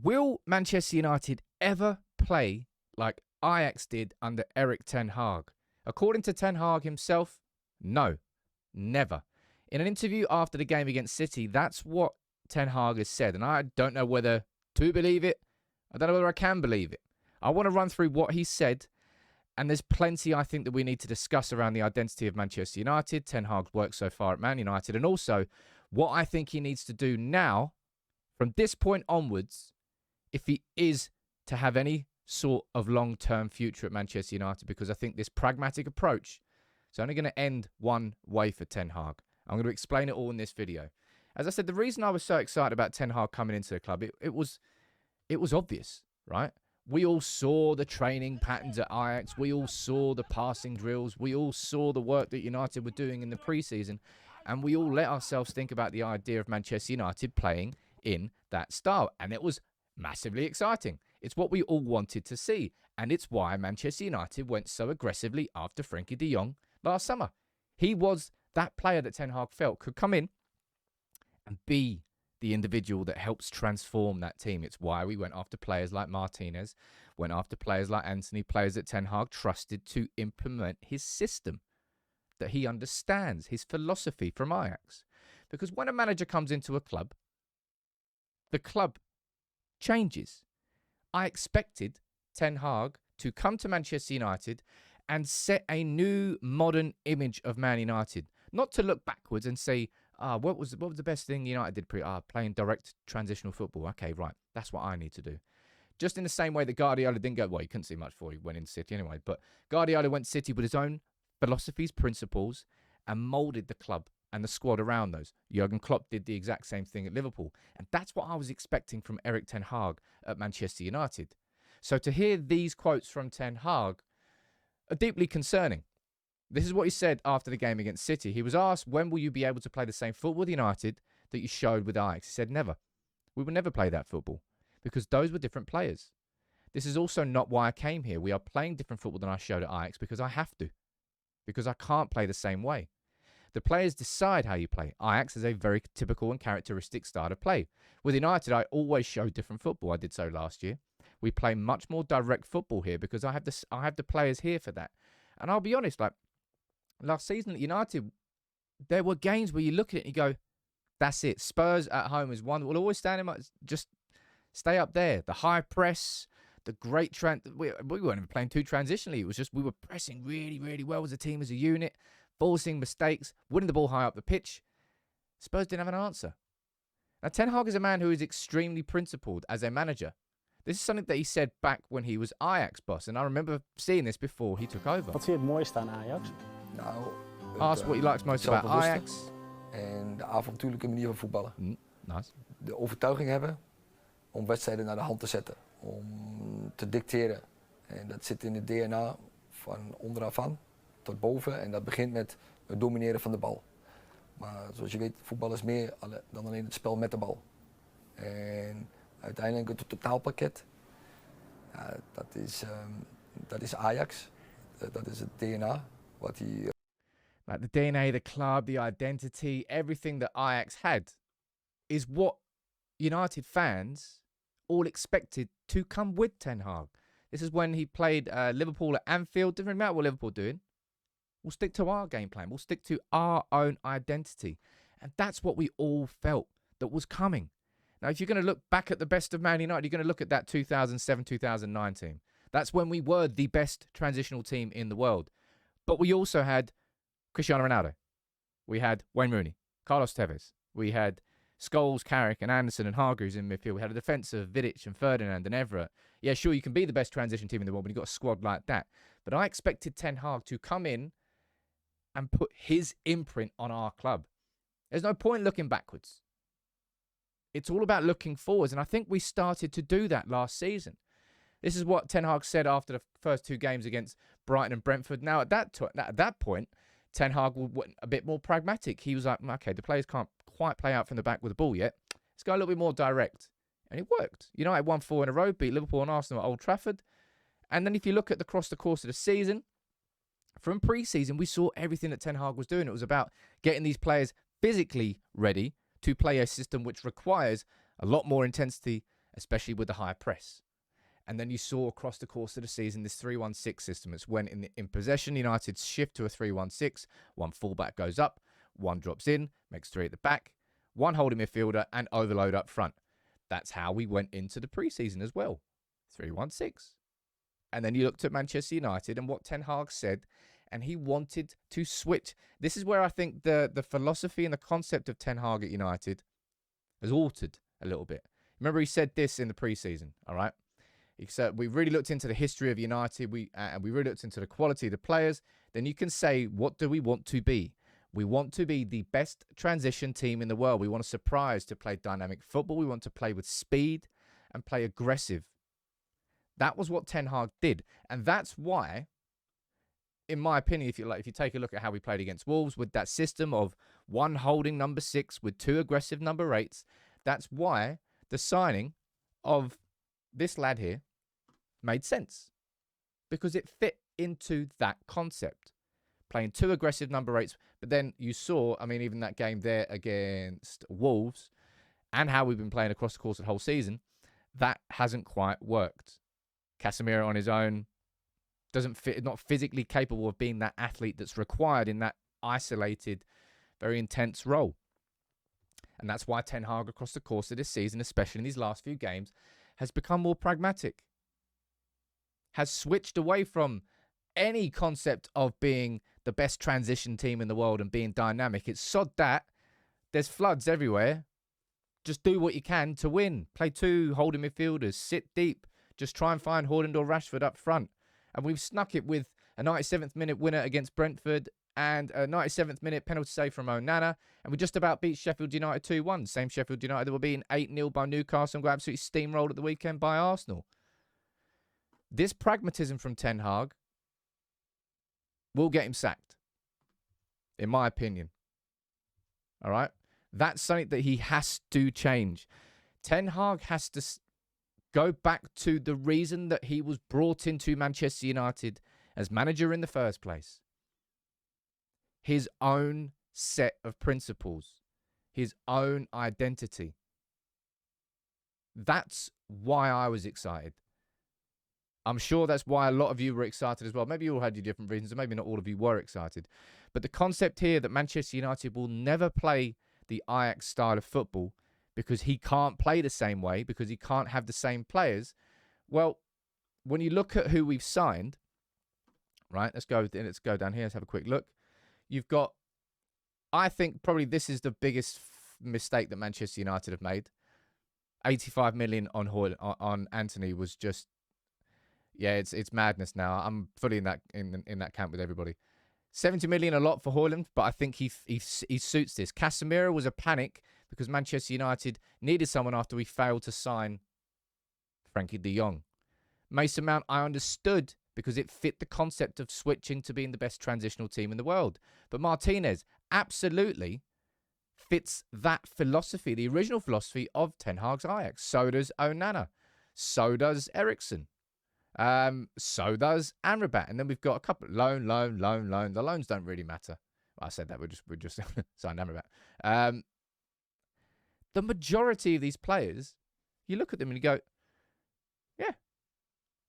Will Manchester United ever play like Ajax did under Erik Ten Hag? According to Ten Hag himself, no, never. In an interview after the game against City, that's what Ten Hag has said, and I don't know whether to believe it. I don't know whether I can believe it. I want to run through what he said, and there's plenty I think that we need to discuss around the identity of Manchester United, Ten Hag's work so far at Man United, and also what I think he needs to do now, from this point onwards, if he is to have any sort of long-term future at Manchester United, because I think this pragmatic approach is only going to end one way for Ten Hag. I'm going to explain it all in this video. As I said, the reason I was so excited about Ten Hag coming into the club, it was obvious, right? We all saw the training patterns at Ajax. We all saw the passing drills. We all saw the work that United were doing in the preseason. And we all let ourselves think about the idea of Manchester United playing in that style. And it was massively exciting. It's what we all wanted to see. And it's why Manchester United went so aggressively after Frenkie de Jong last summer. He was that player that Ten Hag felt could come in and be the individual that helps transform that team. It's why we went after players like Martinez, went after players like Anthony, players that Ten Hag trusted to implement his system, that he understands, his philosophy from Ajax. Because when a manager comes into a club, the club changes. I expected Ten Hag to come to Manchester United and set a new modern image of Man United. Not to look backwards and say, what was the best thing United did? Playing direct transitional football. Okay, right. That's what I need to do. Just in the same way that Guardiola didn't go, well, he couldn't see much before he went in City anyway. But Guardiola went City with his own philosophies, principles, and moulded the club and the squad around those. Jurgen Klopp did the exact same thing at Liverpool. And that's what I was expecting from Erik Ten Hag at Manchester United. So to hear these quotes from Ten Hag are deeply concerning. This is what he said after the game against City. He was asked, when will you be able to play the same football with United that you showed with Ajax? He said, never. We will never play that football because those were different players. This is also not why I came here. We are playing different football than I showed at Ajax because I have to, because I can't play the same way. The players decide how you play. Ajax is a very typical and characteristic style of play. With United, I always show different football. I did so last year. We play much more direct football here because I have the players here for that. And I'll be honest, like last season at United, there were games where you look at it and you go, that's it. Spurs at home is one that will always stand in, just stay up there. The high press, the great we weren't even playing too transitionally. It was just we were pressing really, really well as a team, as a unit, forcing mistakes, winning the ball high up the pitch. Spurs didn't have an answer. Now, Ten Hag is a man who is extremely principled as a manager. This is something that he said back when he was Ajax boss. And I remember seeing this before he took over. Wat vind je het mooiste aan Ajax? Nou, Ask what he likes most about Ajax. En de avontuurlijke manier van voetballen. Nice. De overtuiging hebben om wedstrijden naar de hand te zetten. Om te dicteren. En dat zit in het DNA van onderaf aan tot boven. En dat begint met het domineren van de bal. Maar zoals je weet, voetbal is meer dan alleen het spel met de bal. En uiteindelijk het totaalpakket, ja, dat is Ajax. Dat is het DNA wat hij... Like the DNA, the club, the identity, everything that Ajax had is what United fans all expected to come with Ten Hag. This is when he played Liverpool at Anfield. Doesn't matter what Liverpool are doing. We'll stick to our game plan. We'll stick to our own identity. And that's what we all felt that was coming. Now, if you're going to look back at the best of Man United, you're going to look at that 2007-2009 team. That's when we were the best transitional team in the world. But we also had Cristiano Ronaldo. We had Wayne Rooney, Carlos Tevez. We had Scholes, Carrick, and Anderson and Hargreaves in midfield. We had a defence of Vidic and Ferdinand and Evra. Yeah, sure, you can be the best transition team in the world when you've got a squad like that. But I expected Ten Hag to come in and put his imprint on our club. There's no point looking backwards. It's all about looking forwards, and I think we started to do that last season. This is what Ten Hag said after the first two games against Brighton and Brentford. Now, at that point, Ten Hag went a bit more pragmatic. He was like, okay, the players can't quite play out from the back with the ball yet. Let's go a little bit more direct. And it worked. United won 4 in a row, beat Liverpool and Arsenal at Old Trafford. And then if you look at across the course of the season, from pre-season, we saw everything that Ten Hag was doing. It was about getting these players physically ready to play a system which requires a lot more intensity especially with the high press. And then you saw across the course of the season this 3-1-6 system. It's when in possession, United shift to a 3-1-6. One fullback goes up, one drops in, makes three at the back, one holding midfielder, and overload up front. That's how we went into the preseason as well. 3-1-6. And then you looked at Manchester United and what Ten Hag said, and he wanted to switch. This is where I think the philosophy and the concept of Ten Hag at United has altered a little bit. Remember, he said this in the preseason, all right? He said, we really looked into the history of United, and we really looked into the quality of the players. Then you can say, what do we want to be? We want to be the best transition team in the world. We want to surprise, to play dynamic football. We want to play with speed and play aggressive. That was what Ten Hag did. And that's why, in my opinion, if you take a look at how we played against Wolves with that system of one holding number 6 with 2 aggressive number 8s, that's why the signing of this lad here made sense, because it fit into that concept. Playing 2 aggressive number 8s, but then you saw, I mean, even that game there against Wolves and how we've been playing across the course of the whole season, that hasn't quite worked. Casemiro on his own doesn't fit, not physically capable of being that athlete that's required in that isolated, very intense role. And that's why Ten Hag across the course of this season, especially in these last few games, has become more pragmatic. Has switched away from any concept of being the best transition team in the world and being dynamic. It's sod that. There's floods everywhere. Just do what you can to win. Play 2 holding midfielders. Sit deep. Just try and find Haaland or Rashford up front. And we've snuck it with a 97th minute winner against Brentford and a 97th minute penalty save from Onana. And we just about beat Sheffield United 2-1. Same Sheffield United that were beaten 8-0 by Newcastle and got absolutely steamrolled at the weekend by Arsenal. This pragmatism from Ten Hag will get him sacked, in my opinion. All right? That's something that he has to change. Ten Hag has to go back to the reason that he was brought into Manchester United as manager in the first place. His own set of principles. His own identity. That's why I was excited. I'm sure that's why a lot of you were excited as well. Maybe you all had your different reasons, and maybe not all of you were excited. But the concept here that Manchester United will never play the Ajax style of football because he can't play the same way, because he can't have the same players. Well, when you look at who we've signed, right, let's go down here. Let's have a quick look. You've got, I think probably this is the biggest mistake that Manchester United have made. 85 million on Anthony was just, yeah, it's madness now. I'm fully in that camp with everybody. 70 million a lot for Haaland, but I think he suits this. Casemiro was a panic because Manchester United needed someone after we failed to sign Frankie de Jong. Mason Mount, I understood because it fit the concept of switching to being the best transitional team in the world. But Martinez absolutely fits that philosophy, the original philosophy of Ten Hag's Ajax. So does Onana. So does Eriksen. So does Amrabat. And then we've got a couple loan. The loans don't really matter. Well, I said that we just signed Amrabat. The majority of these players, you look at them and you go, yeah,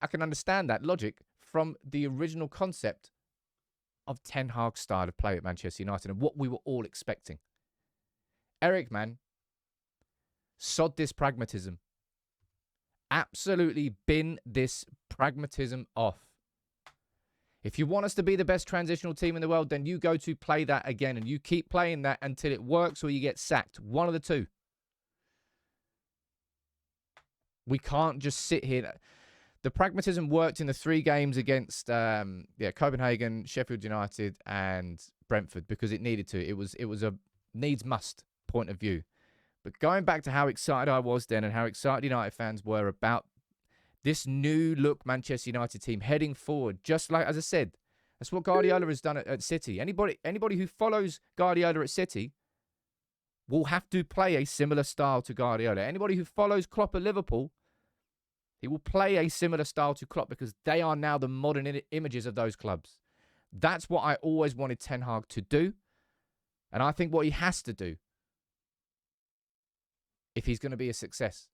I can understand that logic from the original concept of Ten Hag's style of play at Manchester United and what we were all expecting. Erik, man, sod this pragmatism. Absolutely bin this pragmatism off. If you want us to be the best transitional team in the world, then you go to play that again and you keep playing that until it works or you get sacked. One of the two. We can't just sit here. The pragmatism worked in the 3 games against Copenhagen, Sheffield United, and Brentford because it needed to. It was a needs must point of view. But going back to how excited I was then and how excited United fans were about this new look Manchester United team heading forward, just like, as I said, that's what Guardiola has done at City. Anybody who follows Guardiola at City will have to play a similar style to Guardiola. Anybody who follows Klopp at Liverpool, he will play a similar style to Klopp because they are now the modern images of those clubs. That's what I always wanted Ten Hag to do. And I think what he has to do if he's going to be a success.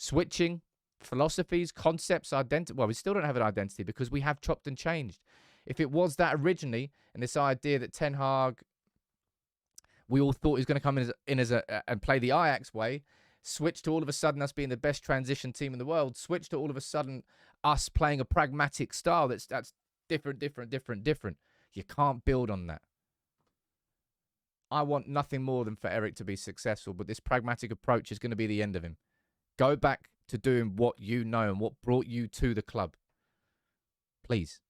switching philosophies, concepts, identity. Well, we still don't have an identity because we have chopped and changed. If it was that originally, and this idea that Ten Hag, we all thought he was going to come in as and play the Ajax way, switch to all of a sudden us being the best transition team in the world, switch to all of a sudden us playing a pragmatic style that's different. You can't build on that. I want nothing more than for Erik to be successful, but this pragmatic approach is going to be the end of him. Go back to doing what you know and what brought you to the club. Please.